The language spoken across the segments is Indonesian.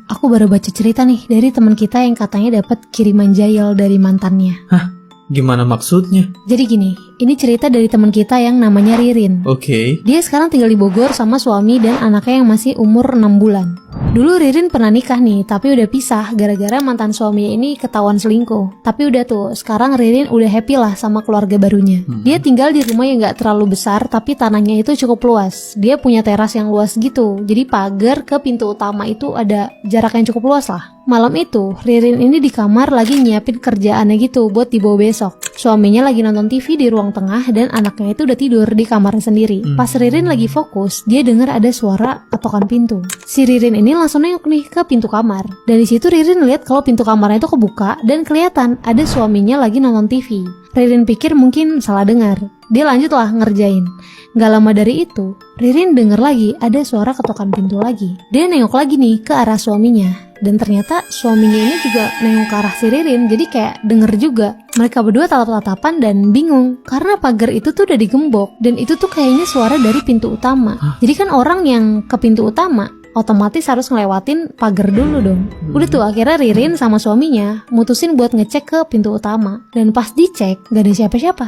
Aku baru baca cerita nih dari teman kita yang katanya dapat kiriman jahil dari mantannya. Hah? Gimana maksudnya? Jadi gini, ini cerita dari teman kita yang namanya Ririn. Oke. Dia sekarang tinggal di Bogor sama suami dan anaknya yang masih umur 6 bulan. Dulu Ririn pernah nikah nih, tapi udah pisah gara-gara mantan suaminya ini ketahuan selingkuh. Tapi udah tuh, sekarang Ririn udah happy lah sama keluarga barunya. Dia tinggal di rumah yang gak terlalu besar, tapi tanahnya itu cukup luas. Dia punya teras yang luas gitu, jadi pagar ke pintu utama itu ada jarak yang cukup luas lah. Malam itu, Ririn ini di kamar lagi nyiapin kerjaannya gitu buat dibawa besok. Suaminya lagi nonton TV di ruang tengah dan anaknya itu udah tidur di kamarnya sendiri. Pas Ririn lagi fokus, dia dengar ada suara ketokan pintu. Si Ririn ini langsung nengok nih ke pintu kamar. Dan di situ Ririn lihat kalau pintu kamarnya itu kebuka dan kelihatan ada suaminya lagi nonton TV. Ririn pikir mungkin salah dengar. Dia lanjutlah ngerjain. Gak lama dari itu, Ririn denger lagi ada suara ketokan pintu lagi. Dia nengok lagi nih ke arah suaminya. Dan ternyata suaminya ini juga nengok ke arah si Ririn, jadi kayak denger juga. Mereka berdua tatap-tatapan dan bingung karena pagar itu tuh udah digembok dan itu tuh kayaknya suara dari pintu utama. Jadi kan orang yang ke pintu utama otomatis harus ngelewatin pagar dulu dong. Udah tuh akhirnya Ririn sama suaminya mutusin buat ngecek ke pintu utama. Dan pas dicek gak ada siapa-siapa.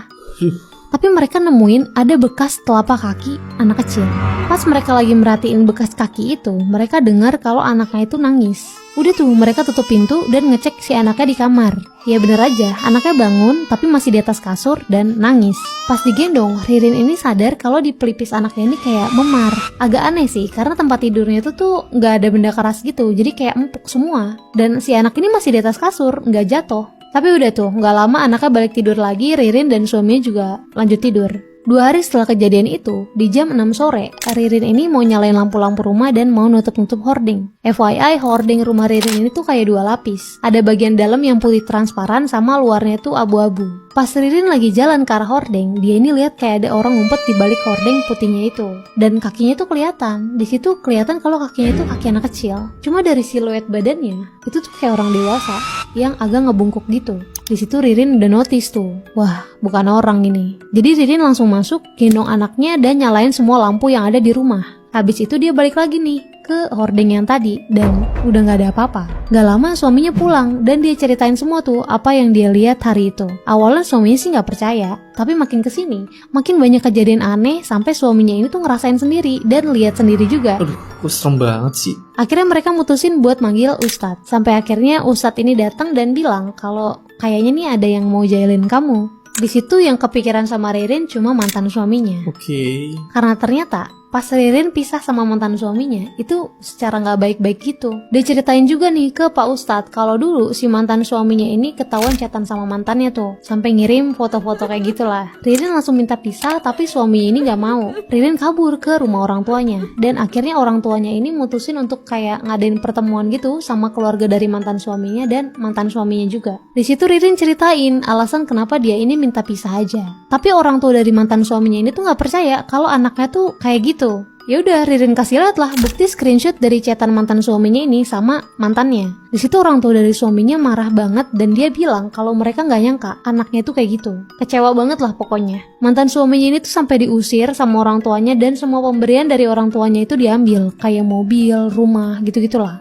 Tapi mereka nemuin ada bekas telapak kaki anak kecil. Pas mereka lagi merhatiin bekas kaki itu, mereka dengar kalau anaknya itu nangis. Udah tuh mereka tutup pintu dan ngecek si anaknya di kamar. Ya bener aja, anaknya bangun tapi masih di atas kasur dan nangis. Pas digendong, Ririn ini sadar kalau di pelipis anaknya ini kayak memar. Agak aneh sih, karena tempat tidurnya itu tuh gak ada benda keras gitu, jadi kayak empuk semua. Dan si anak ini masih di atas kasur, gak jatuh. Tapi udah tuh, gak lama anaknya balik tidur lagi, Ririn dan suaminya juga lanjut tidur. 2 hari setelah kejadian itu, di jam 6 sore, Ririn ini mau nyalain lampu-lampu rumah dan mau nutup-nutup hording. FYI, hording rumah Ririn ini tuh kayak 2 lapis. Ada bagian dalam yang putih transparan sama luarnya tuh abu-abu. Pas Ririn lagi jalan ke arah hording, dia ini lihat kayak ada orang ngumpet di balik hording putihnya itu. Dan kakinya tuh kelihatan. Di situ kelihatan kalau kakinya itu kaki anak kecil. Cuma dari siluet badannya, itu tuh kayak orang dewasa yang agak ngebungkuk gitu. Di situ Ririn udah notice tuh, wah bukan orang ini. Jadi Ririn langsung masuk, gendong anaknya dan nyalain semua lampu yang ada di rumah. Habis itu dia balik lagi nih ke hording yang tadi dan udah gak ada apa-apa. Gak lama suaminya pulang dan dia ceritain semua tuh apa yang dia lihat hari itu. Awalnya suaminya sih gak percaya, tapi makin kesini makin banyak kejadian aneh sampai suaminya ini tuh ngerasain sendiri dan lihat sendiri juga. Aduh, kok serem banget sih. Akhirnya mereka mutusin buat manggil Ustadz. Sampai akhirnya Ustadz ini datang dan bilang kalau kayaknya nih ada yang mau jahilin kamu. Di situ yang kepikiran sama Ririn cuma mantan suaminya. Oke. Karena ternyata pas Ririn pisah sama mantan suaminya, itu secara gak baik-baik gitu. Dia ceritain juga nih ke Pak Ustadz kalau dulu si mantan suaminya ini ketahuan chatan sama mantannya tuh, sampai ngirim foto-foto kayak gitulah. Ririn langsung minta pisah tapi suaminya ini gak mau. Ririn kabur ke rumah orang tuanya dan akhirnya orang tuanya ini mutusin untuk kayak ngadain pertemuan gitu sama keluarga dari mantan suaminya dan mantan suaminya juga. Di situ Ririn ceritain alasan kenapa dia ini minta pisah aja. Tapi orang tua dari mantan suaminya ini tuh gak percaya kalau anaknya tuh kayak gitu. Ya udah Ririn kasih lihat lah bukti screenshot dari chatan mantan suaminya ini sama mantannya. Di situ orang tua dari suaminya marah banget dan dia bilang kalau mereka nggak nyangka anaknya itu kayak gitu. Kecewa banget lah pokoknya. Mantan suaminya ini tuh sampai diusir sama orang tuanya dan semua pemberian dari orang tuanya itu diambil, kayak mobil, rumah, gitu-gitulah.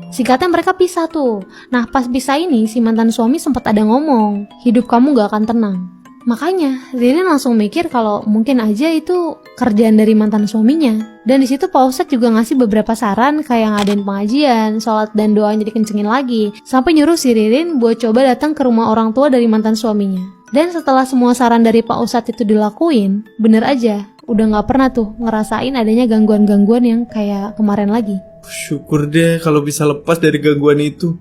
Singkatnya mereka pisah tuh. Nah pas pisah ini si mantan suami sempat ada ngomong, hidup kamu gak akan tenang. Makanya Ririn langsung mikir kalau mungkin aja itu kerjaan dari mantan suaminya. Dan di situ Pak Ustadz juga ngasih beberapa saran kayak ngadain pengajian, sholat dan doanya dikencengin lagi, sampai nyuruh si Ririn buat coba datang ke rumah orang tua dari mantan suaminya. Dan setelah semua saran dari Pak Ustadz itu dilakuin, bener aja udah gak pernah tuh ngerasain adanya gangguan-gangguan yang kayak kemarin lagi. Syukur deh kalau bisa lepas dari gangguan itu.